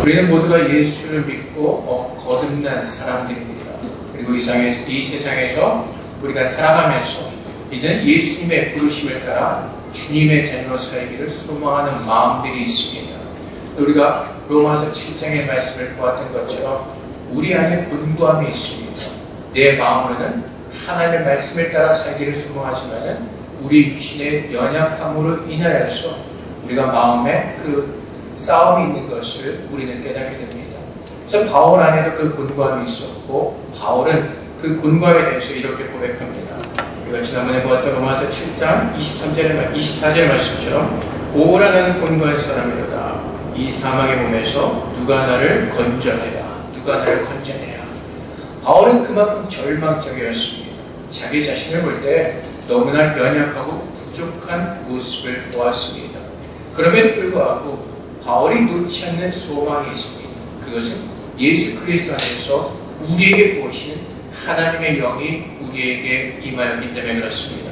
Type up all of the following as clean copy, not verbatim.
우리는 모두가 예수를 믿고 거듭난 사람들입니다. 그리고 이 세상에서 우리가 살아가면서 이제는 예수님의 부르심을 따라 주님의 자녀로 살기를 소망하는 마음들이 있습니다. 우리가 로마서 7장의 말씀을 보았던 것처럼 우리 안에 곤고함이 있습니다. 내 마음으로는 하나님의 말씀을 따라 살기를 소망하지만 우리 육신의 연약함으로 인하여서 우리가 마음에 그 싸움이 있는 것을 우리는 깨닫게 됩니다. 그래서 바울 안에도 그 곤고함이 있었고 바울은 그 곤고함에 대해서 이렇게 고백합니다. 우리가 지난번에 보았던 로마서 7장 24절의 말씀처럼 오라 나는 곤고한 사람이로다. 이 사망의 몸에서 누가 나를 건져내라. 누가 나를 건져내라. 바울은 그만큼 절망적이었습니다. 자기 자신을 볼 때 너무나 연약하고 부족한 모습을 보았습니다. 그럼에도 불구하고 바울이 놓지 않는 소망이 있습니다. 그것은 예수 그리스도 안에서 우리에게 부으시는 하나님의 영이 우리에게 임하였기 때문에 그렇습니다.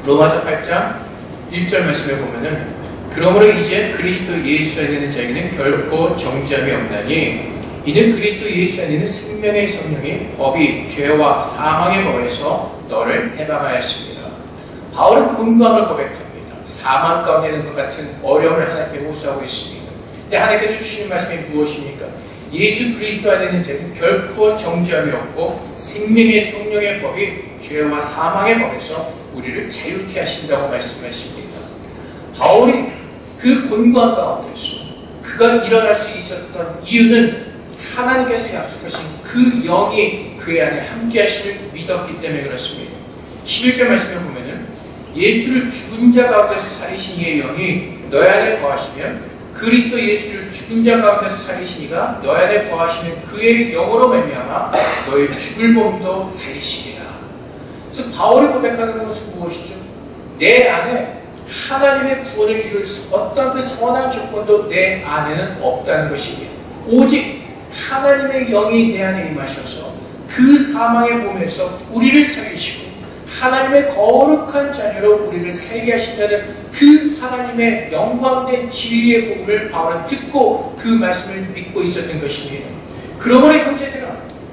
로마서 8장 1절 말씀에 보면은 그러므로 이제 그리스도 예수 안에 있는 자에게는 결코 정죄함이 없나니 이는 그리스도 예수 안에 있는 생명의 성령이 법이 죄와 사망의 법에서 너를 해방하였습니다. 바울은 곤고함을 고백합니다. 사망 가운데 있는 것 같은 어려움을 하나님께 호소하고 있습니다. 근데 하나님께서 주시는 말씀이 무엇입니까? 예수 그리스도 안에 있는 자는 결코 정죄함이 없고 생명의 성령의 법이 죄와 사망의 법에서 우리를 자유케 하신다고 말씀하십니다. 바울이 그 곤고함 가운데서 그가 일어날 수 있었던 이유는 하나님께서 약속하신 그 영이 그의 안에 함께 하심을 믿었기 때문에 그렇습니다. 11절 말씀에 보면은 예수를 죽은 자 가운데서 살리신 이의 영이 너희 안에 거하시면 그리스도 예수를 죽은 자 가운데서 살리신 이가 너희 안에 거하시는 그의 영으로 말미암아 너희 죽을 몸도 살리시리라. 그래서 바울이 고백하는 것은 무엇이죠? 내 안에 하나님의 구원을 이룰 어떤 그 선한 조건도 내 안에는 없다는 것입니다. 오직 하나님의 영이 내 안에 임하셔서 그 사망의 몸에서 우리를 살리시고 하나님의 거룩한 자녀로 우리를 살게 하신다는 그 하나님의 영광된 진리의 복음을 바울은 듣고 그 말씀을 믿고 있었던 것입니다. 그러므로 형제들아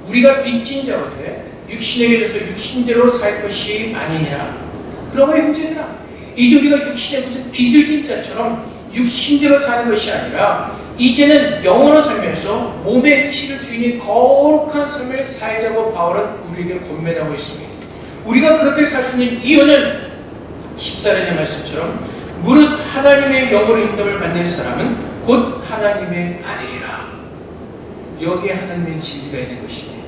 우리가 빚진 자로 돼 육신에게 져서 육신대로 살 것이 아니냐. 그러므로 형제들아 이제 우리가 육신에 무슨 빚을 진 자처럼 육신대로 사는 것이 아니라 이제는 영으로 살면서 몸의 행실을 주인인 거룩한 삶을 살자고 바울은 우리에게 권면하고 있습니다. 우리가 그렇게 살 수 있는 이유는 14절의 말씀처럼 무릇 하나님의 영으로 인도를 받는 사람은 곧 하나님의 아들이라. 여기에 하나님의 진리가 있는 것입니다.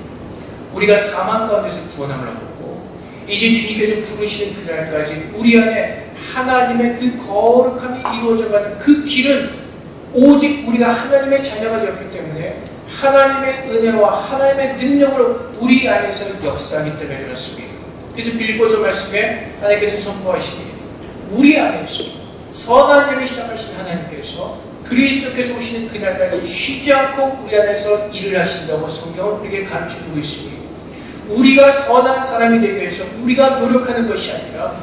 우리가 사망 가운데서 구원함을 얻었고 이제 주님께서 부르시는 그날까지 우리 안에 하나님의 그 거룩함이 이루어져가는 그 길은 오직 우리가 하나님의 자녀가 되었기 때문에 하나님의 은혜와 하나님의 능력으로 우리 안에서 역사하기 때문에 그렇습니다. 그래서 빌보서 말씀에 하나님께서 선포하시니 우리 안에서 선한 일을 시작하신 하나님께서 그리스도께서 오시는 그날까지 쉬지 않고 우리 안에서 일을 하신다고 성경은 우리에게 가르쳐주고 있습니다. 우리가 선한 사람이 되기 위해서 우리가 노력하는 것이 아니라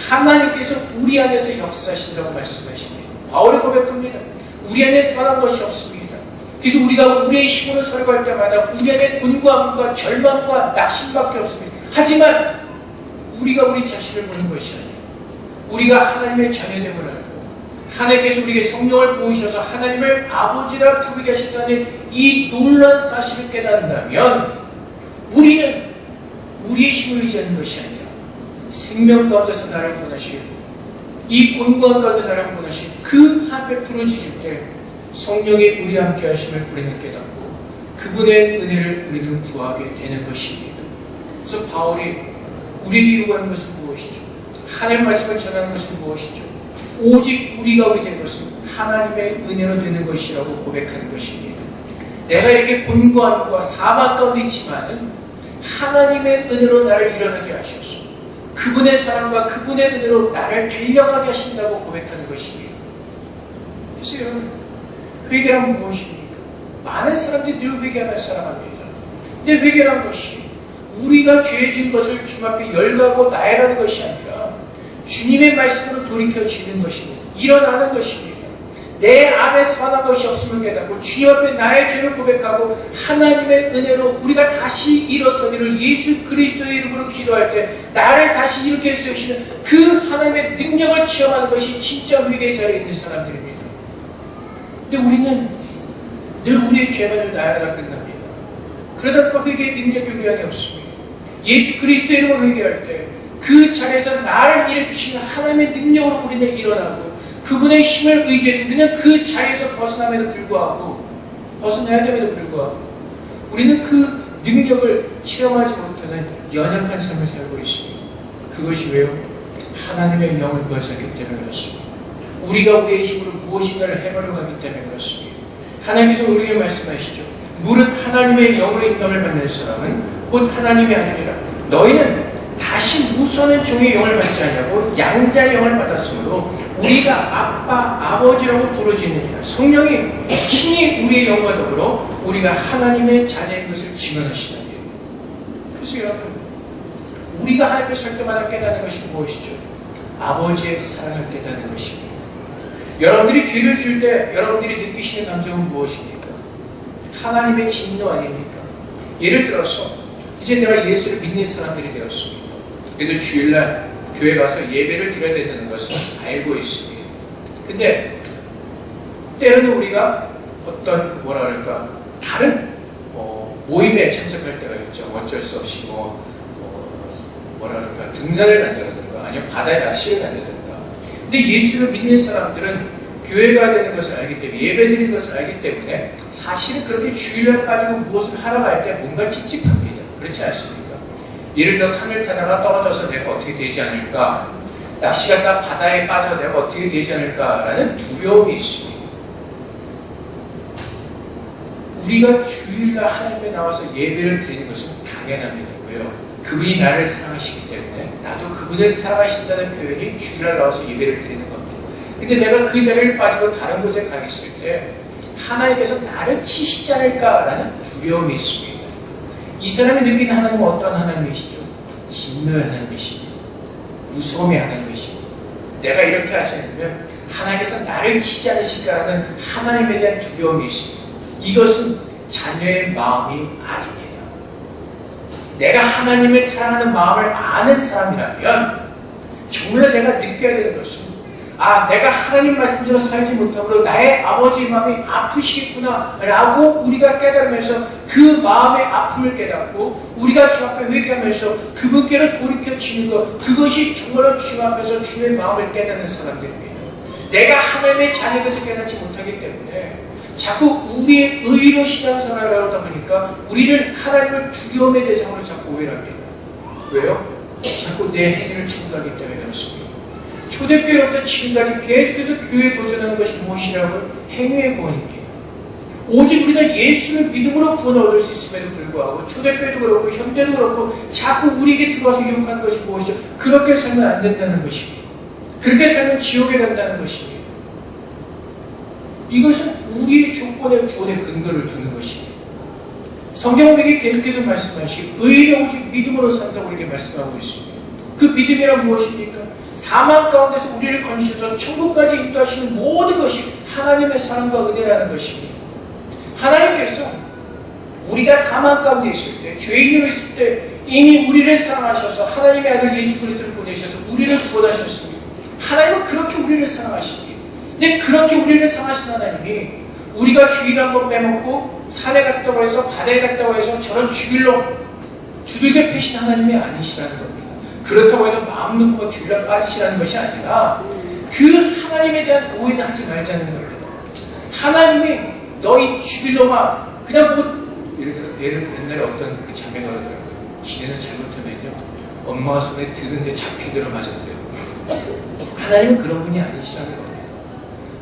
하나님께서 우리 안에서 역사하신다고 말씀하십니다. 바울이 고백합니다. 우리 안에 선한 것이 없습니다. 그래서 우리가 우리의 힘으로 살아갈 때마다 우리 안에 곤고함과 절망과 낙심밖에 없습니다. 하지만 우리가 우리 자신을 보는 것이 아니라 우리가 하나님의 자녀됨을 알고 하나님께서 우리에게 성령을 부으셔서 하나님을 아버지라 부르게 하셨다는 이 놀라운 사실을 깨닫는다면 우리는 우리의 힘을 의지하는 것이 아니라 생명 가운데서 나를 구원하시고 이 곤고한 가운데 나를 구원하신 그 하나님의 부르짖을 때 성령이 우리와 함께 하심을 우리는 깨닫고 그분의 은혜를 우리는 구하게 되는 것입니다. 그래서 바울이 우리에게 요구하는 것은 무엇이죠? 하나님의 말씀을 전하는 것은 무엇이죠? 오직 우리가 오게 된 것은 하나님의 은혜로 되는 것이라고 고백하는 것입니다. 내가 이렇게 곤고함과 사망 가운데 있지만은 하나님의 은혜로 나를 일어나게 하셔서 그분의 사랑과 그분의 은혜로 나를 달려가게 하신다고 고백하는 것입니다. 그래서 여러분 회개란 무엇입니까? 많은 사람들이 늘 회개하며 살아갑니다. 근데 회개란 것이 우리가 죄진 것을 주님 앞에 열가고 나열하는 것이 아니라 주님의 말씀으로 돌이켜지는 것입니다. 일어나는 것입니다. 내 안에 선한 것이 없음을 깨닫고 주님 앞에 나의 죄를 고백하고 하나님의 은혜로 우리가 다시 일어서기를 예수 그리스도의 이름으로 기도할 때 나를 다시 일으켜 세우시는 그 하나님의 능력을 체험하는 것이 진짜 회개의 자리에 있는 사람들입니다. 근데 우리는 늘 우리의 죄만을 나아가다 끝납니다. 그러다 또 회개의 능력이 우리 안에 없습니다. 예수 그리스도의 이름으로 회개할 때 그 자리에서 나를 일으키시는 하나님의 능력으로 우리는 일어나고 그분의 힘을 의지해서 우리는 그 자리에서 벗어남에도 불구하고 벗어나야 됨에도 불구하고 우리는 그 능력을 체험하지 못하는 연약한 삶을 살고 있습니다. 그것이 왜요? 하나님의 영을 구하셨기 때문에 그렇습니다. 우리가 우리의 힘으로 무엇인가를 해보려고 하기 때문에 그렇습니다. 하나님께서 우리에게 말씀하시죠. 무릇 하나님의 영으로 인도함을 받는 사람은 곧 하나님의 아들이라. 너희는 다시 무수하는 종의 영을 받지 않냐고 양자의 영을 받았으므로 우리가 아빠, 아버지라고 부르짖느니라. 성령이 친히 우리의 영과 더불어 우리가 하나님의 자녀인 것을 증언하시나니. 그래서 여러분, 우리가 하나님을 살 때마다 깨닫는 것이 무엇이죠? 아버지의 사랑을 깨닫는 것입니다. 여러분들이 죄를 지을 때 여러분들이 느끼시는 감정은 무엇입니까? 하나님의 진노 아닙니까? 예를 들어서 이제 내가 예수를 믿는 사람들이 되었습니다. 그래서 주일날 교회 가서 예배를 드려야 된다는 것을 알고 있습니다. 근데 때로는 우리가 어떤 뭐라 그럴까 다른 모임에 참석할 때가 있죠. 어쩔 수 없이 뭐라 그럴까 등산을 간다든가 아니면 바다에 낚시를 간다든가. 근데 예수를 믿는 사람들은 교회 가야 되는 것을 알기 때문에 예배 드리는 것을 알기 때문에 사실은 그렇게 주일날 빠지고 무엇을 하러 갈 때 뭔가 찝찝합니다. 그렇지 않습니까? 예를 들어 산을 타다가 떨어져서 내가 어떻게 되지 않을까, 낚시 갔다 바다에 빠져 내가 어떻게 되지 않을까라는 두려움이 있습니다. 우리가 주일날 하나님께 나와서 예배를 드리는 것은 당연합니다. 왜요? 그분이 나를 사랑하시기 때문에 나도 그분을 사랑하신다는 표현이 주일날 나와서 예배를 드리는 겁니다. 근데 내가 그 자리를 빠지고 다른 곳에 가 있을 때 하나님께서 나를 치시지 않을까라는 두려움이 있습니다. 이 사람이 느끼는 하나님은 어떤 하나님이시죠? 진노의 하나님이시죠. 무서움의 하나님이시죠. 내가 이렇게 하지 않으면 하나님께서 나를 치지 않으실까라는 하나님에 대한 두려움이 있습니다. 이것은 자녀의 마음이 아닙니다. 내가 하나님을 사랑하는 마음을 아는 사람이라면 정말 내가 느껴야 되는 것은 내가 하나님 말씀대로 살지 못함으로 나의 아버지의 마음이 아프시겠구나 라고 우리가 깨달으면서 그 마음의 아픔을 깨닫고 우리가 주 앞에 회개하면서 그분께로 돌이켜지는 것, 그것이 정말로 주 앞에서 주의 마음을 깨닫는 사람들입니다. 내가 하나님의 자녀인 것을 깨닫지 못하기 때문에 자꾸 우리의 의로 신앙생활을 하다 보니까 우리는 하나님을 두려움의 대상으로 자꾸 오해를 합니다. 왜요? 자꾸 내 행위를 첨부하기 때문에 그렇습니다. 초대교회로부터 지금까지 계속해서 교회에 도전하는 것이 무엇이라고? 행위의 구원입니다. 오직 우리는 예수를 믿음으로 구원을 얻을 수 있음에도 불구하고 초대교회도 그렇고 현대도 그렇고 자꾸 우리에게 들어와서 유혹하는 것이 무엇이죠? 그렇게 살면 안 된다는 것입니다. 그렇게 살면 지옥에 간다는 것입니다. 이것은 우리의 조건의 구원의 근거를 두는 것입니다. 성경은 우리에게 계속해서 말씀하시고 의인은 오직 믿음으로 산다고 우리에게 말씀하고 있습니다. 그 믿음이란 무엇입니까? 사망 가운데서 우리를 건지셔서 천국까지 인도하시는 모든 것이 하나님의 사랑과 은혜라는 것입니다. 하나님께서 우리가 사망 가운데 있을 때, 죄인으로 있을 때 이미 우리를 사랑하셔서 하나님의 아들 예수 그리스도를 보내셔서 우리를 구원하셨습니다. 하나님은 그렇게 우리를 사랑하십니다. 근데 그렇게 우리를 사랑하신 하나님이 우리가 주일 한번 빼먹고 산에 갔다고 해서 바다에 갔다고 해서 저런 주일로 두들겨 패신 하나님이 아니시라는 겁니다. 그렇다고 해서 마음 놓고 주일날 빠지시라는 것이 아니라 그 하나님에 대한 오해는 하지 말자는 겁니다. 하나님이 너희 주일로만 그냥 예를 들어 옛날에 어떤 그 자매가 그러더라고요. 지네는 잘못하면요 엄마가 손에 드는데 잡히들어 맞았대요. 하나님은 그런 분이 아니시라는 겁니다.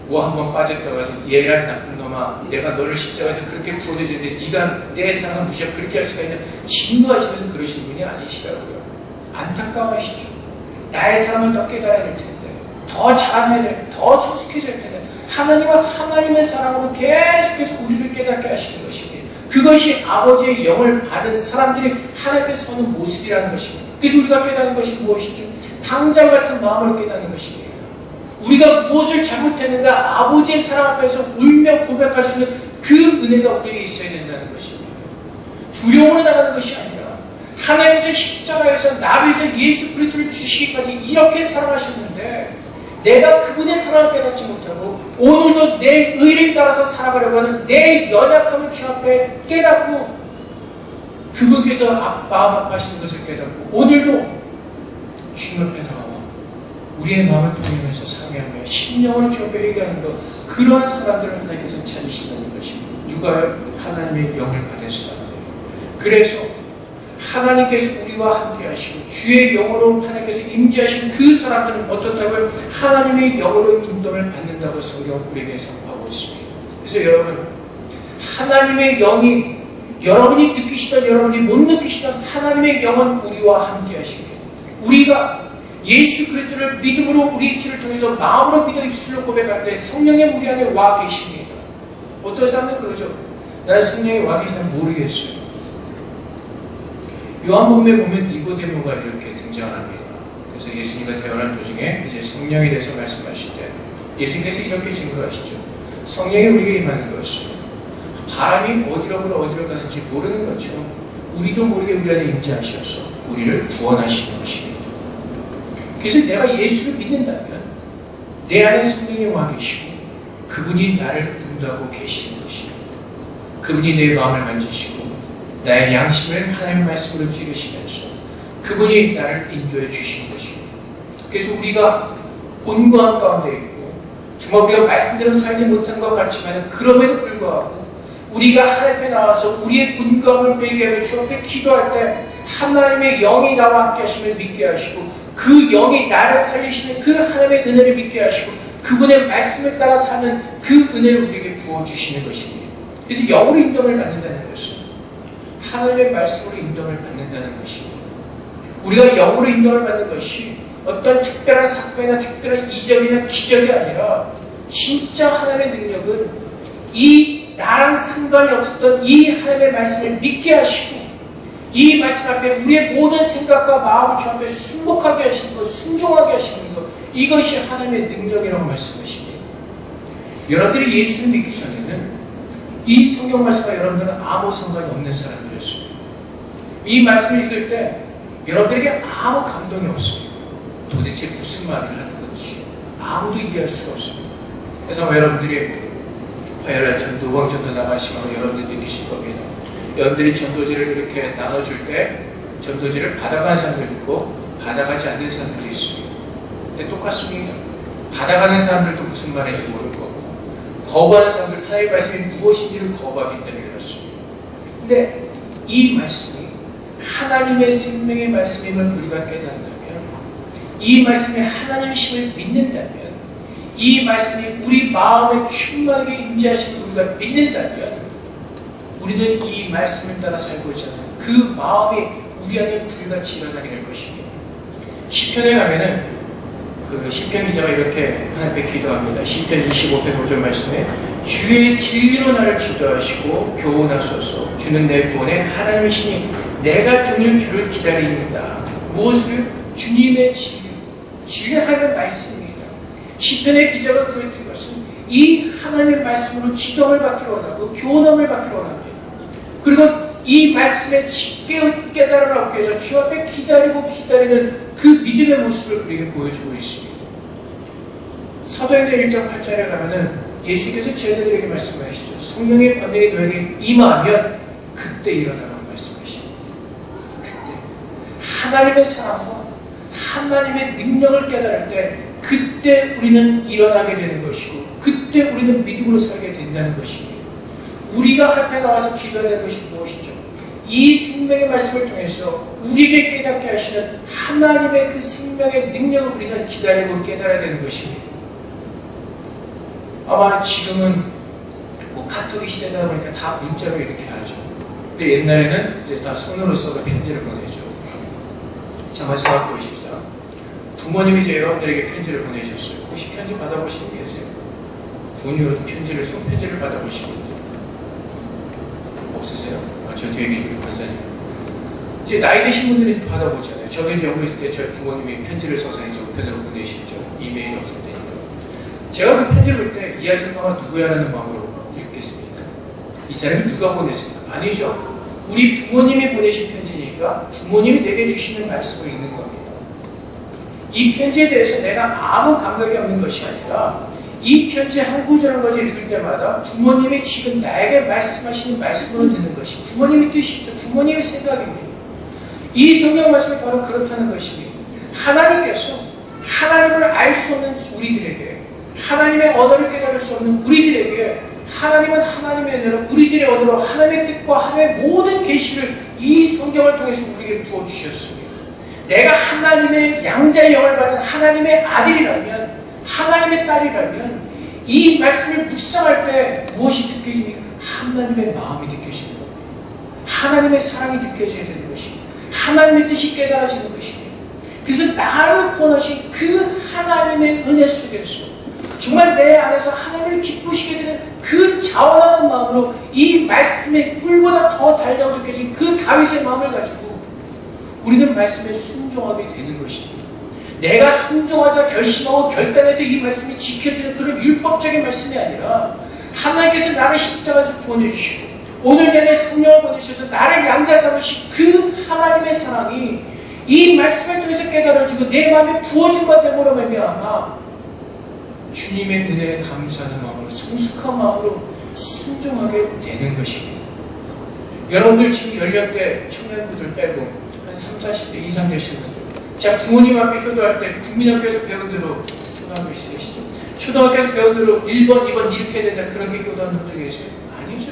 뭐 한번 빠졌다고 해서 얘랑 나쁜 놈아 내가 너를 십자가에서 그렇게 구원해줬는데 네가 내 사랑을 무시하고 그렇게 할 수가 있냐 진노하시면서 그러신 분이 아니시라고요. 안타까워하시죠. 나의 사랑을 더 깨달아야 될 텐데 더 잘해야 될 텐데 더 성숙해져야 될 텐데 하나님은 하나님의 사랑으로 계속해서 우리를 깨닫게 하시는 것입니다. 그것이 아버지의 영을 받은 사람들이 하나님께 서는 모습이라는 것입니다. 그래서 우리가 깨닫는 것이 무엇이죠? 당장 같은 마음으로 깨닫는 것입니다. 우리가 무엇을 잘못했는가 아버지의 사랑 앞에서 울며 고백할 수 있는 그 은혜가 우리에게 있어야 된다는 것입니다. 두려움으로 나가는 것이 아니라 하나님께서 십자가에서 나를 위해서 예수 그리스도를 주시기까지 이렇게 사랑하셨는데 내가 그분의 사랑을 깨닫지 못하고 오늘도 내 의를 따라서 살아가려고 하는 내 연약함을 주 앞에 깨닫고 그분께서 마음 아파하시는 것을 깨닫고 오늘도 주님 앞에 나와 우리의 마음을 통해서 상해하며 심령으로 주 앞에 회개하는 것 그러한 사람들을 하나님께서 찾으신다는 것입니다. 누가요? 하나님의 영을 받은 사람들. 그래서 하나님께서 우리와 함께 하시고 주의 영으로 하나님께서 임재하시는 그 사람들은 어떻다고요? 하나님의 영으로 인도를 받는다고 성경 우리에게 선포하고 있습니다. 그래서 여러분 하나님의 영이 여러분이 느끼시던 여러분이 못 느끼시던 하나님의 영은 우리와 함께 하십니다. 우리가 예수 그리스도를 믿음으로 우리 입술을 통해서 마음으로 믿어 입술로 고백할 때 성령의 우리 안에 와 계십니다. 어떤 사람은 그러죠. 나는 성령이 와 계시다면 모르겠어요. 요한복음에 보면 니고데모가 이렇게 등장합니다. 그래서 예수님과 대화하는 도중에 이제 성령에 대해서 말씀하실 때 예수님께서 이렇게 증거하시죠. 성령이 우리에게 임하는 것은 바람이 어디로 가는지 모르는 것처럼 우리도 모르게 우리 안에 임재하셔서 우리를 구원하시는 것입니다. 그래서 내가 예수를 믿는다면 내 안에 성령이 와 계시고 그분이 나를 인도하고 계시는 것입니다. 그분이 내 마음을 만지시고 나의 양심을 하나님의 말씀으로 찌르시면서 그분이 나를 인도해 주시는 것입니다. 그래서 우리가 곤고한 가운데 있고 정말 우리가 말씀대로 살지 못한 것 같지만 그럼에도 불구하고 우리가 하나님 앞에 나와서 우리의 곤고함을 회개하며 주 앞에 기도할 때 하나님의 영이 나와 함께 하심을 믿게 하시고 그 영이 나를 살리시는 그 하나님의 은혜를 믿게 하시고 그분의 말씀을 따라 사는 그 은혜를 우리에게 부어주시는 것입니다. 그래서 영으로 인도를 받는다는 것은 하나님의 말씀으로 인도를 받는다는 것입니다. 우리가 영으로 인도를 받는 것이 어떤 특별한 사건이나 특별한 이적이나 기적이 아니라 진짜 하나님의 능력은 이 나랑 상관이 없었던 이 하나님의 말씀을 믿게 하시고 이 말씀 앞에 우리의 모든 생각과 마음을 주 앞에 순복하게 하시는 것, 순종하게 하시는 것 이것이 하나님의 능력이라고 말씀하십니다. 여러분들이 예수를 믿기 전에는 이 성경 말씀과 여러분들은 아무 상관이 없는 사람들이었습니다. 이 말씀을 읽을 때 여러분들에게 아무 감동이 없습니다. 도대체 무슨 말을 하는 건지 아무도 이해할 수가 없습니다. 그래서 여러분들이 화요일날 전도, 우왕전도 나가시면 여러분들이 느끼실 겁니다. 여러분들이 전도지를 이렇게 나눠줄 때 전도지를 받아가는 사람들도 있고 받아가지 않는 사람들도 있습니다. 근데 똑같습니다. 받아가는 사람들도 무슨 말인지 모를 거고 거부하는 사람들 하나님의 말씀이 무엇인지를 거부하기 때문에 그렇습니다. 근데 이 말씀이 하나님의 생명의 말씀임을 우리가 깨닫는다면 이 말씀이 하나님이심을 믿는다면 이 말씀이 우리 마음에 충만하게 임재하시는 우리가 믿는다면 우리는 이 말씀을 따라 살고자 하는 그 마음이 우리 안에 불같이 일어나게 될 것입니다. 시편에 가면은 그 시편 기자가 이렇게 하나님 앞에 기도합니다. 시편 25편 5절 말씀에 주의 진리로 나를 지도하시고 교훈하소서. 주는 내 구원의 하나님이시니 내가 종일 주를 기다립니다. 무엇을? 주님의 진리. 진리는 하나님의 말씀입니다. 시편의 기자가 구했던 것은 이 하나님의 말씀으로 지도를 받기로 원하고 교훈함을 받기로 원합니다. 그리고 이 말씀에 깊게 깨달음을 얻기 위해서 주 앞에 기다리는 그 믿음의 모습을 우리에게 보여주고 있습니다. 사도행전 1장 8절에 가면은 예수께서 제자들에게 말씀하시죠. 성령의 권능이 너에게 임하면 그때 일어나라고 말씀하십니다. 그때 하나님의 사랑과 하나님의 능력을 깨달을 때 그때 우리는 일어나게 되는 것이고 그때 우리는 믿음으로 살게 된다는 것입니다. 우리가 앞에 나와서 기도해야 되는 것이 무엇이죠? 이 생명의 말씀을 통해서 우리에게 깨닫게 하시는 하나님의 그 생명의 능력을 우리는 기다리고 깨달아야 되는 것입니다. 아마 지금은 뭐 카톡이 시대다 보니까 다 문자로 이렇게 하죠. 근데 옛날에는 이제 다 손으로 써서 편지를 보내죠. 잠깐 생각해 보십시다. 부모님이 이제 여러분들에게 편지를 보내셨어요. 혹시 편지 받아보신 분 계세요? 부모님으로도 편지를, 손편지를 받아보신 분 없으세요? 저 뒤에 계신 권사님. 이제 나이 드신 분들이 받아보잖아요. 저도 연구 있을 때 저희 부모님이 편지를 써서 이제 우편으로 보내시죠. 이메일 없을 때니까. 제가 그 편지를 볼 때 이 아줌마가 누구야라는 마음으로 읽겠습니까? 이 사람이 누가 보냈습니까? 아니죠. 우리 부모님이 보내신 편지니까 부모님이 내게 주시는 말씀을 읽는 겁니다. 이 편지에 대해서 내가 아무 감각이 없는 것이 아니라 이 편지 한 구절 한 구절 읽을 때마다 부모님이 지금 나에게 말씀하시는 말씀으로 듣는 것이 부모님의 뜻이죠. 부모님의 생각입니다. 이 성경 말씀이 바로 그렇다는 것입니다. 하나님께서 하나님을 알 수 없는 우리들에게, 하나님의 언어를 깨달을 수 없는 우리들에게, 하나님은 하나님의 언어로, 우리들의 언어로 하나님의 뜻과 하나님의 모든 계시를 이 성경을 통해서 우리에게 부어주셨습니다. 내가 하나님의 양자의 영을 받은 하나님의 아들이라면, 하나님의 딸이라면 이 말씀을 묵상할 때 무엇이 느껴집니까? 하나님의 마음이 느껴지는 겁니다. 하나님의 사랑이 느껴져야 되는 것입니다. 하나님의 뜻이 깨달아지는 것입니다. 그래서 나를 구원하신 그 하나님의 은혜 속에서 정말 내 안에서 하나님을 기쁘시게 되는 그 자원하는 마음으로 이 말씀의 꿀보다 더 달다고 느껴진 그 다윗의 마음을 가지고 우리는 말씀에 순종하게 되는 것입니다. 내가 순종하자 결심하고 결단해서 이 말씀이 지켜지는 그런 율법적인 말씀이 아니라 하나님께서 나를 십자가에서 구원해 주시고 오늘 내내 성령을 보내주셔서 나를 양자 삼으신 그 하나님의 사랑이 이 말씀을 통해서 깨달아지고 내 마음에 부어진 것 때문에 말미암아 주님의 은혜에 감사하는 마음으로 성숙한 마음으로 순종하게 되는 것입니다. 여러분들 지금 연령대 청년분들 빼고 한 30, 40대 이상 되시는 분들 자 부모님 앞에 효도할 때 국민학교에서 배운 대로 초등학교 시대시죠. 초등학교에서 배운 대로 1번, 2번 이렇게 된다 그렇게 효도하는 분들 계세요? 아니죠.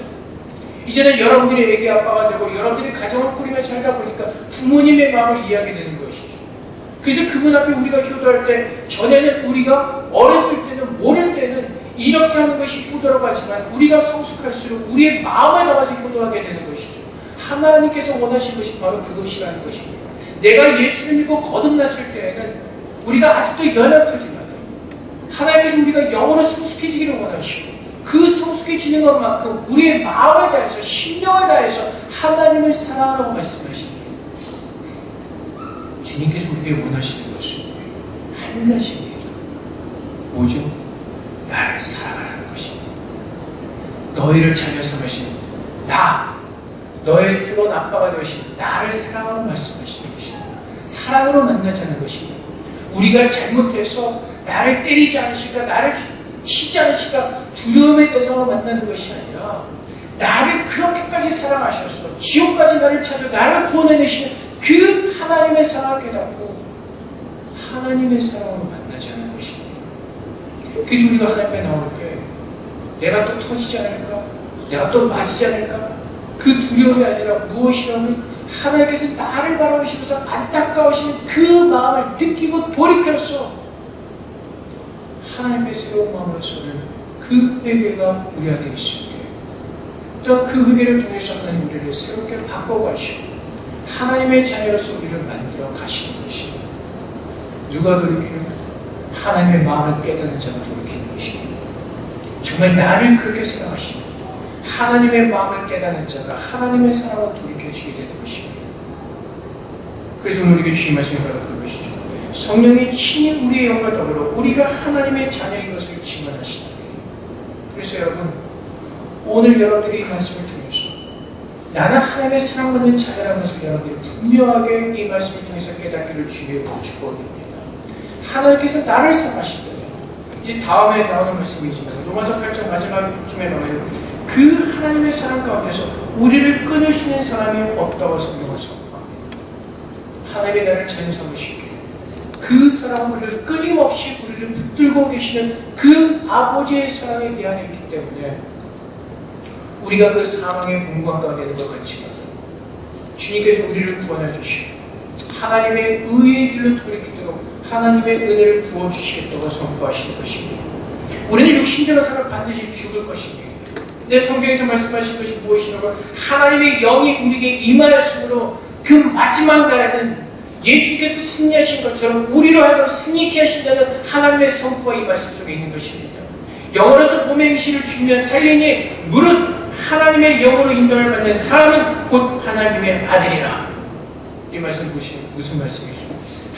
이제는 여러분들이 애기 아빠가 되고 여러분들이 가정을 꾸리며 살다 보니까 부모님의 마음을 이해하게 되는 것이죠. 그래서 그분 앞에 우리가 효도할 때 전에는 우리가 어렸을 때는 모를 때는 이렇게 하는 것이 효도라고 하지만 우리가 성숙할수록 우리의 마음을 담아서 효도하게 되는 것이죠. 하나님께서 원하신 것이 바로 그것이라는 것입니다. 내가 예수를 믿고 거듭났을 때에는 우리가 아직도 연약하지만 하나님께서 우리가 영으로 성숙해지기를 원하시고 그 성숙해지는 것만큼 우리의 마음을 다해서 신령을 다해서 하나님을 사랑하라고 말씀하십니다. 주님께서 우리에게 원하시는 것은 한 가지입니다. 뭐죠? 나를 사랑하라는 것입니다. 너희를 자녀 삼으신 너의 새로운 아빠가 되신 나를 사랑하라고 말씀하시는 것입니다. 사랑으로 만나자는 것입니다. 우리가 잘못해서 나를 때리지 않으실까, 나를 치지 않으실까 두려움의 대상으로 만나는 것이 아니라 나를 그렇게까지 사랑하셔서 지옥까지 나를 찾아 나를 구원해내시는 그 하나님의 사랑을 깨닫고 하나님의 사랑으로 만나자는 것입니다. 그래서 우리가 하나님 앞에 나올 때 내가 또 터지지 않을까? 내가 또 맞지 않을까? 그 두려움이 아니라 무엇이라면 하나님께서 나를 바라보시면서 안타까우시는 그 마음을 느끼고 돌이켜서 하나님의 새로운 마음으로 서는 그 회개가 우리 안에 있을 때 또 그 회개를 통해서 하나님 우리를 새롭게 바꿔가시고 하나님의 자녀로서 우리를 만들어 가시는 것입니다. 누가 돌이켜요? 하나님의 마음을 깨닫는 자가 돌이키는 것입니다. 정말 나를 그렇게 사랑하시는 하나님의 마음을 깨닫는 자가 하나님의 사랑으로 돌이켜지게 되는 것입니다. 그래서 오늘 우리에게 주신 말씀이 바로 그것이죠. 성령이 친히 우리의 영과 더불어 우리가 하나님의 자녀인 것을 증언하시다. 그래서 여러분 오늘 여러분들이 이 말씀을 통해서 나는 하나님의 사랑받는 자녀라는 것을 여러분들이 분명하게 이 말씀을 통해서 깨닫기를 주님의 축복드립니다. 하나님께서 나를 사랑하신다면 이제 다음에 나오는 말씀이지만 로마서 8장 마지막쯤에 보면 그 하나님의 사랑 가운데서 우리를 끊을 수 있는 사람이 없다고 성경을 선포합니다. 하나님의 나를 자녀 삼으시기에 그 사랑은 우리를 끊임없이 우리를 붙들고 계시는 그 아버지의 사랑이 내 안에 있기 때문에 우리가 그 사망의 공간 가운데 있는 것 같이 주님께서 우리를 구원해 주시고 하나님의 의의 길로 돌이키도록 하나님의 은혜를 부어주시겠다고 선포하시는 것입니다. 우리는 육신대로 살아 반드시 죽을 것입니다. 내 성경에서 말씀하신 것이 무엇이냐고 하나님의 영이 우리에게 임하였으므로 그 마지막 날에는 예수께서 승리하신 것처럼 우리로 하여금 승리케 하신다는 하나님의 선포가 이 말씀 속에 있는 것입니다. 영으로서 봄의 행실을 주면 살리니 무릇 하나님의 영으로 인도를 받는 사람은 곧 하나님의 아들이라. 이 말씀 보시면 무슨 말씀이죠?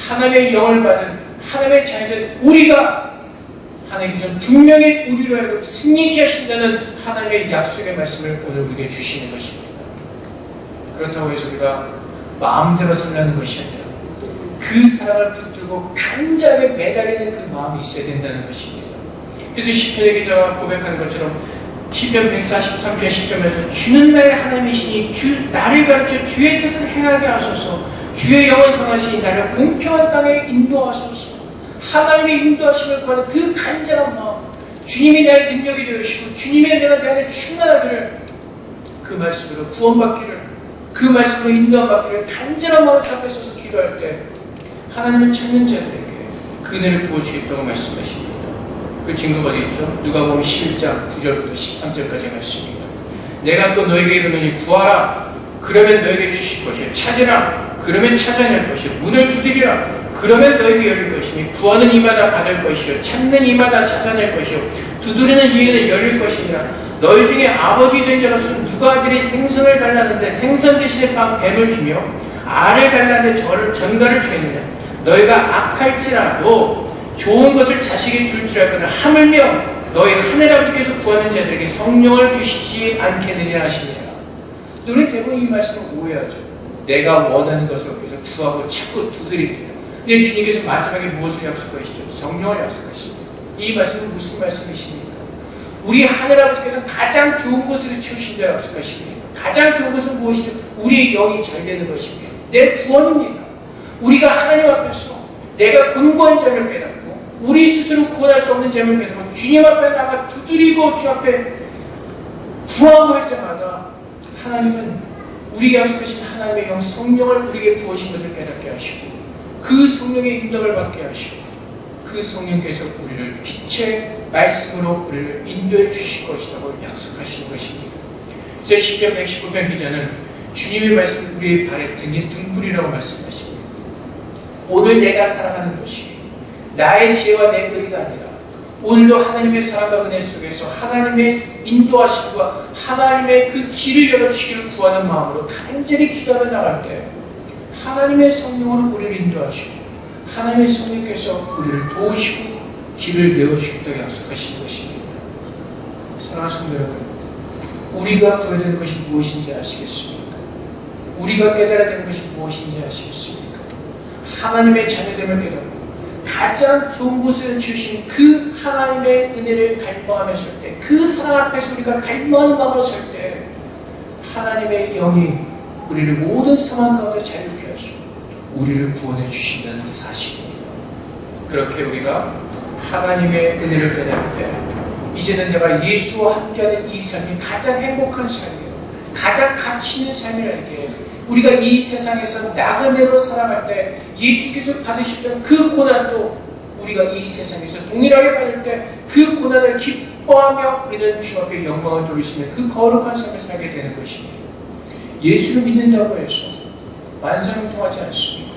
하나님의 영을 받은 하나님의 자녀들 우리가 하나님께서 분명히 우리로 하여금 승리케 하신다는 하나님의 약속의 말씀을 오늘 우리에게 주시는 것입니다. 그렇다고 해서 우리가 마음대로 살라는 것이 아니라 그 사랑을 붙들고 간절하게 매달리는 그 마음이 있어야 된다는 것입니다. 그래서 시편의 기자가 고백하는 것처럼 시편 143편 10절에서 주는 나의 하나님이시니 나를 가르쳐 주의 뜻을 행하게 하소서. 주의 영원 선하시니 나를 공평한 땅에 인도하소서. 하나님의 인도하심을 구하는 그 간절한 마음, 주님이 나의 능력이 되시고 주님의 내가 내 안에 충만하기를, 그 말씀으로 구원받기를, 그 말씀으로 인도받기를 간절한 마음을 앞에 서서 기도할 때 하나님을 찾는 자들에게 그 은혜를 부어주겠다고 말씀하십니다. 그 증거가 어디 있죠? 누가복음 11장 9절부터 13절까지 말씀입니다. 내가 또 너에게 이르노니 구하라 그러면 너에게 주실 것이요, 찾으라 그러면 찾아낼 것이요, 문을 두드리라 그러면 너에게 열릴 것이니 구하는 이마다 받을 것이요, 찾는 이마다 찾아낼 것이요, 두드리는 이에는 열릴 것이니라. 너희 중에 아버지 된 자로서 누가 아들이 생선을 달라는데 생선 대신에 뱀을 주며 알을 달라는데 전갈을 주겠느냐. 너희가 악할지라도 좋은 것을 자식에게 줄 줄 알거나 하물며 너희 하늘 아버지께서 구하는 자들에게 성령을 주시지 않겠느냐 하시니라. 우리는 대부분 이 말씀을 오해하죠. 내가 원하는 것을 그래서 구하고 자꾸 두드립니다. 근데 주님께서 마지막에 무엇을 약속하시죠? 성령을 약속하십니다. 이 말씀은 무슨 말씀이십니까? 우리 하늘 아버지께서 가장 좋은 것을 채우신다 약속하십니다. 가장 좋은 것은 무엇이죠? 우리의 영이 잘 되는 것입니다. 내 구원입니다. 우리가 하나님 앞에서 내가 곤고한 잠을 깨닫고 우리 스스로 구원할 수 없는 잠을 깨닫고 주님 앞에 나가 두드리고 주 앞에 구하고 할 때마다 하나님은 우리에게 약속하신 하나님의 영 성령을 우리에게 부으신 것을 깨닫게 하시고 그 성령의 인도를 받게 하시고 그 성령께서 우리를 빛의 말씀으로 우리를 인도해 주실 것이라고 약속하시는 것입니다. 그래서 시편 119편 기자는 주님의 말씀 우리의 발에 등에 등불이라고 말씀하십니다. 오늘 내가 살아가는 것이 나의 지혜와 내 의가 아니라 오늘도 하나님의 사랑과 은혜 속에서 하나님의 인도하심과 하나님의 그 길을 열어주시기를 구하는 마음으로 간절히 기도하며 나갈 때 하나님의 성령으로 우리를 인도하시고 하나님의 성령께서 우리를 도우시고 길을 내어주시겠다고 약속하시는 것입니다. 사랑하는 성도 여러분, 우리가 구해야 되는 것이 무엇인지 아시겠습니까? 우리가 깨달아야 되는 것이 무엇인지 아시겠습니까? 하나님의 자녀됨을 깨닫고 가장 좋은 곳을 주신 그 하나님의 은혜를 갈망하며 설 때, 그 사랑 앞에서 우리가 갈망하는 마음으로 설 때 하나님의 영이 우리를 모든 상황 가운데 자유케 하시고 우리를 구원해 주신다는 사실입니다. 그렇게 우리가 하나님의 은혜를 깨달을 때 이제는 내가 예수와 함께하는 이 삶이 가장 행복한 삶이에요. 가장 가치 있는 삶이라는 우리가 이 세상에서 나그네로 살아갈 때 예수께서 받으셨던 그 고난도 우리가 이 세상에서 동일하게 받을 때 그 고난을 기뻐하며 우리는 주 앞에 영광을 돌리시며 그 거룩한 삶을 살게 되는 것입니다. 예수를 믿는다고 해서 만사는 통하지 않습니다.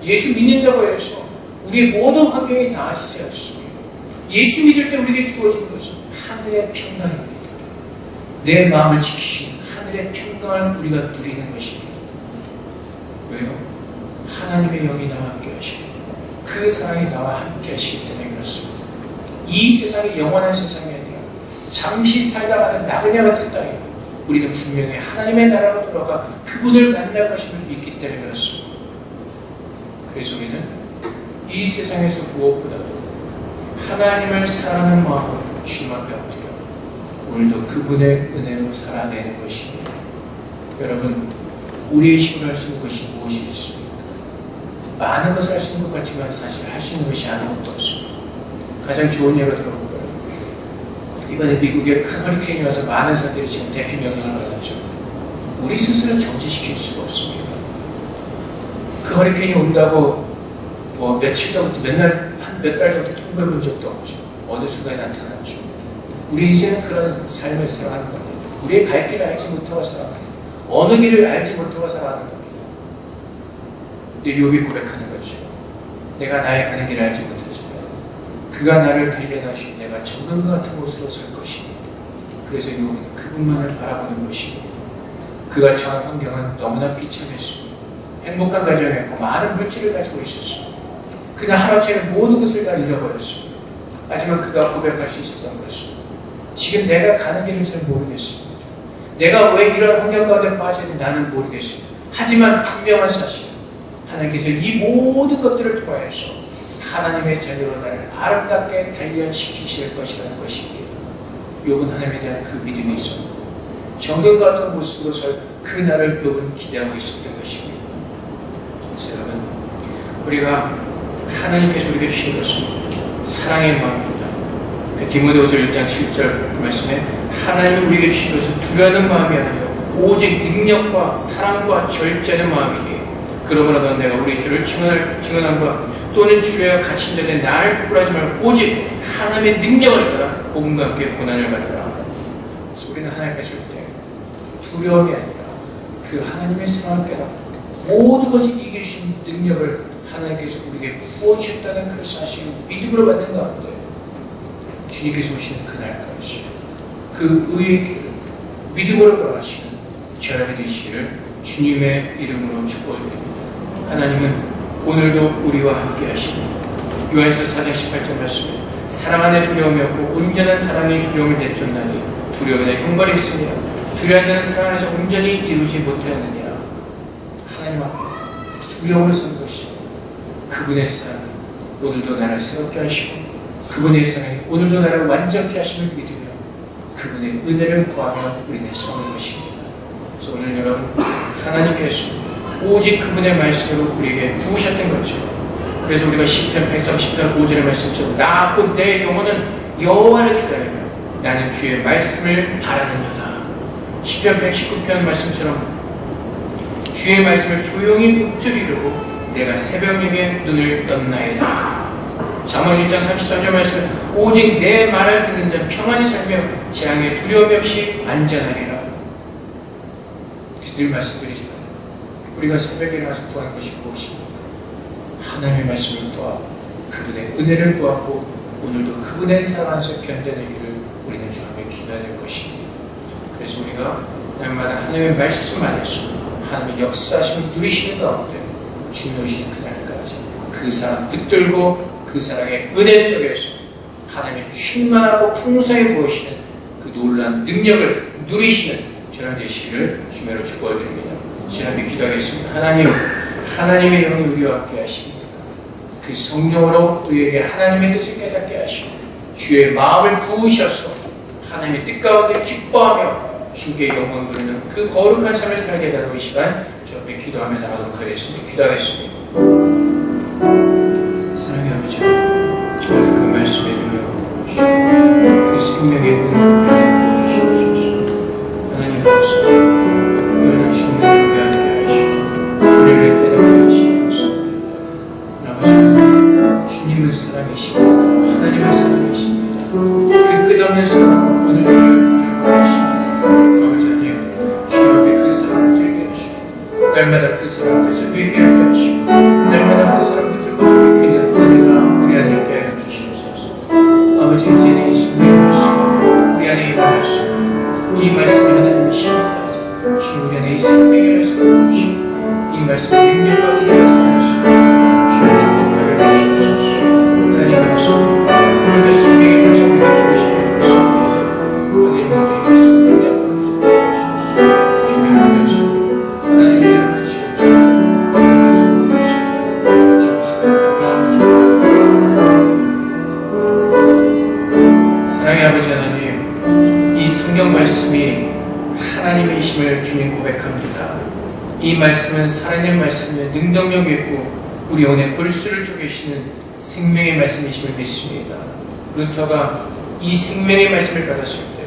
예수 믿는다고 해서 우리의 모든 환경이 나아지지 않습니다. 예수 믿을 때 우리에게 주어진 것은 하늘의 평강입니다. 내 마음을 지키시는 하늘의 평강을 우리가 누리는 것입니다. 왜요? 하나님의 영이 나와 함께 하시고 그 사랑이 나와 함께 하시기 때문에 그렇습니다. 이 세상이 영원한 세상이 아니라 잠시 살다 가는 나그네 같은 땅에 우리는 분명히 하나님의 나라로 돌아가 그분을 만날 것임을 믿기 때문에 그렇습니다. 그래서 우리는 이 세상에서 무엇보다도 하나님을 사랑하는 마음으로 주님 앞에 엎드려 오늘도 그분의 은혜로 살아내는 것입니다. 여러분, 우리의 힘으로 할 수 있는 것이 무엇이 있습니까? 많은 것을 할 수 있는 것 같지만 사실 할 수 있는 것이 아무것도 없습니다. 가장 좋은 예가 들어볼까요? 이번에 미국에 큰 허리케인이 와서 많은 사람들이 지금 대피 명령을 받았죠. 우리 스스로 정지시킬 수가 없습니다. 그 허리케인이 온다고 뭐 며칠 전부터 맨날 한 몇 달 전부터 통보해 본 적도 없죠. 어느 순간에 나타났죠. 우리 인생은 그런 삶을 살아가는 겁니다. 우리의 갈 길을 알지 못하고 살아가는 겁니다. 어느 길을 알지 못하고 살아가는 겁니다. 근데 욥이 고백하는 거죠. 내가 나의 가는 길을 알지 못하지만 그가 나를 달려나시고 내가 정금과 같은 곳으로 설 것이니 그래서 욥은 그분만을 바라보는 것이고 그가 처한 환경은 너무나 비참했습니다. 행복한 가정이었고 많은 물질을 가지고 있었습니다. 그냥 하루아침에 모든 것을 다 잃어버렸습니다. 하지만 그가 고백할 수 있었던 것은 지금 내가 가는 길을 잘 모르겠습니다. 내가 왜 이런 환경 가운데 빠졌는지 나는 모르겠습니다. 하지만 분명한 사실, 하나님께서 이 모든 것들을 통하여서 하나님의 자녀로 나를 아름답게 단련시키실 것이라는 것입니다. 욥은 하나님에 대한 그 믿음이 있었고 정금 같은 모습으로 그 날을 욥은 기대하고 있었던 것입니다. 여러분, 우리가 하나님께서 우리에게 주신 것은 사랑의 마음입니다. 그 디모데후서 1장 7절 말씀에 하나님이 우리에게 주신 것은 두려워하는 마음이 아니라 오직 능력과 사랑과 절제하는 마음이니 그러므로 내가 우리 주를 증언함과 또는 주여 갇힌 자들의 나를 부끄러워하지 말고 오직 하나님의 능력을 따라 복음과 함께 고난을 받으라. 그래서 우리는 하나님 뵀을 때 두려움이 아니라 그 하나님의 사랑을 깨닫고 모든 것을 이길 수 있는 능력을 하나님께서 우리에게 부어주셨다는 그 사실을 믿음으로 받는 가운데 주님께서 오시는 그날까지 그 의의 길을 믿음으로 걸어가시는 저녁이 되시기를 주님의 이름으로 축복드립니다. 하나님은 오늘도 우리와 함께 하십니다. 요한서 4장 18절 말씀에 사랑 안에 두려움이 없고 온전한 사랑이 두려움을 내쫓나니 두려움에 형벌이 있으니라. 두려운 자는 사랑 안에서 온전히 이루지 못하느니라. 하나님 앞에 두려움을 선 것이 그분의 사랑 오늘도 나를 새롭게 하시고 그분의 사랑이 오늘도 나를 완전케 하심을 믿으며 그분의 은혜를 구하며 우리는 서는 것입니다. 그래서 오늘 여러분 하나님께서 오직 그분의 말씀으로 우리에게 부으셨던 거죠. 그래서 우리가 10편 130편 5절의 말씀처럼 나 곧 내 영혼은 여호와를 기다리며 나는 주의 말씀을 바라는도다. 10편 119편 말씀처럼 주의 말씀을 조용히 묵주리르고 내가 새벽녘에 눈을 떴나이다. 잠언 1장 33절 말씀 오직 내 말을 듣는 자 평안히 살며 재앙에 두려움 없이 안전하리라. 그래서 늘 말씀드리지만 우리가 새벽에 일어나서 구하는 것이 무엇입니까? 하나님의 말씀을 구하고 그분의 은혜를 구하고 오늘도 그분의 사랑 안에서 견뎌내기를 우리는 주 앞에 기도해야 될 것입니다. 그래서 우리가 날마다 하나님의 말씀 안에서 하나님의 역사하심을 누리시는 가운데 주님 오시는 그날까지 그 사랑 붙들고 그 사랑의 은혜 속에서 하나님의 충만하고 풍성히 보이시는 그 놀라운 능력을 누리시는 저녁 되시기를 주님으로 축복드립니다. 지난주에 기도하겠습니다. 하나님, 하나님의 영이 우리와 함께 하십니다. 그 성령으로 우리에게 하나님의 뜻을 깨닫게 하시고 주의 마음을 부으셔서 하나님의 뜻 가운데 기뻐하며 주께 영광 돌리는 그 거룩한 삶을 살게 해달라고 이 시간 주 앞에 기도하며 나가도록 하겠습니다. 기도하겠습니다. 사랑의 아버지, 오늘 그 말씀에 눌러 그 생명의 은혜를 부어주시옵소서. 하나님 감사합니다. 오늘은 주님을 우리 함께 하시고 우리를 깨닫게 하시옵소서. 아버지, 주님은 사랑이시고 하나님은 사랑이십니다. 그 끝없는 사랑 오늘 우리를 붙들고 계십니다. 아버지 하나님, 주 앞에 그 사랑을 들게 하시고 날마다 그 사랑 앞에서 회개하게 하시고 날마다 그 사랑 붙들고 돌이키는 은혜가 우리 안에 있게 하여 주시옵소서. 아버지, 이제는 이 순간의 말씀 우리 안에 임하시고 이 말씀이 하나님이십니다. 주 우리 안에 이 생명의 말씀을 주시고 이 말씀의 능력과 은혜가 전하시고 주의 축복하여 주시옵소서. 하나님 감사합니다. 오늘의 생명의 말씀을 주시옵소서. 하나님 모두의 말씀을 능력과 주의 믿으시고 하나님 믿으시옵소서. 사랑의 아버지 하나님, 이 성경 말씀이 하나님이심을 주님 고백합니다. 이 말씀은 살아있는 말씀에 능동력이 있고 우리 영혼의 골수를 쪼개시는 생명의 말씀이심을 믿습니다. 루터가 이 생명의 말씀을 받았을 때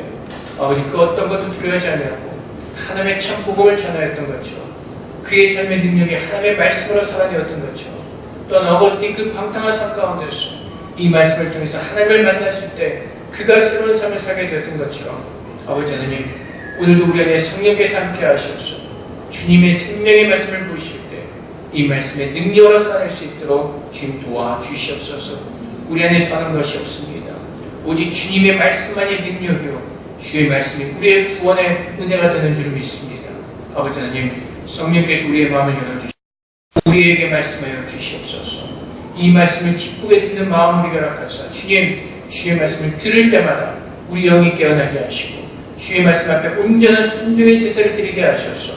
아버지 그 어떤 것도 두려워하지 않았고 하나님의 참 복음을 전하였던 것처럼 그의 삶의 능력이 하나님의 말씀으로 살아내었던 것처럼 또한 어거스틴 그 방탕한 삶 가운데서 이 말씀을 통해서 하나님을 만났을 때 그가 새로운 삶을 살게 되었던 것처럼 아버지 하나님, 오늘도 우리 안에 성령께서 함께 하셔서 주님의 생명의 말씀을 부으실 때 이 말씀의 능력으로 살아낼 수 있도록 주님 도와주시옵소서. 우리 안에 사는 것이 없습니다. 오직 주님의 말씀만이 능력이요 주의 말씀이 우리의 구원의 은혜가 되는 줄 믿습니다. 아버지 하나님, 성령께서 우리의 마음을 열어주시고 우리에게 말씀하여 주시옵소서. 이 말씀을 기쁘게 듣는 마음으로 결합하사 주님 주의 말씀을 들을 때마다 우리 영이 깨어나게 하시고 주의 말씀 앞에 온전한 순종의 제사를 드리게 하셔서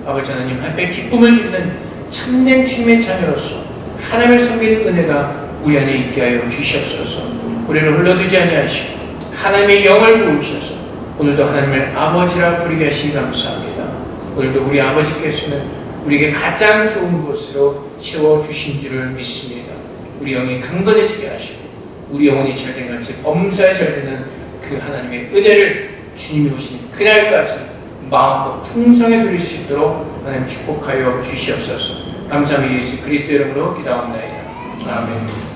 아버지 하나님 앞에 기쁨을 드리는 참된 주님의 자녀로서 하나님을 섬기는 은혜가 우리 안에 있게 하여 주시옵소서. 우리를 흘러두지 아니하시고 하나님의 영을 부으셔서 오늘도 하나님을 아버지라 부르게 하시니 감사합니다. 오늘도 우리 아버지께서는 우리에게 가장 좋은 곳으로 채워주신 줄을 믿습니다. 우리 영이 강건해지게 하시고 우리 영혼이 잘된 같이 범사에 잘되는 그 하나님의 은혜를 주님이 오시는 그날까지 마음껏 풍성에 누릴 수 있도록 하나님 축복하여 주시옵소서. 감사합니다. 예수 그리스도 이름으로 기도합니다. 아멘.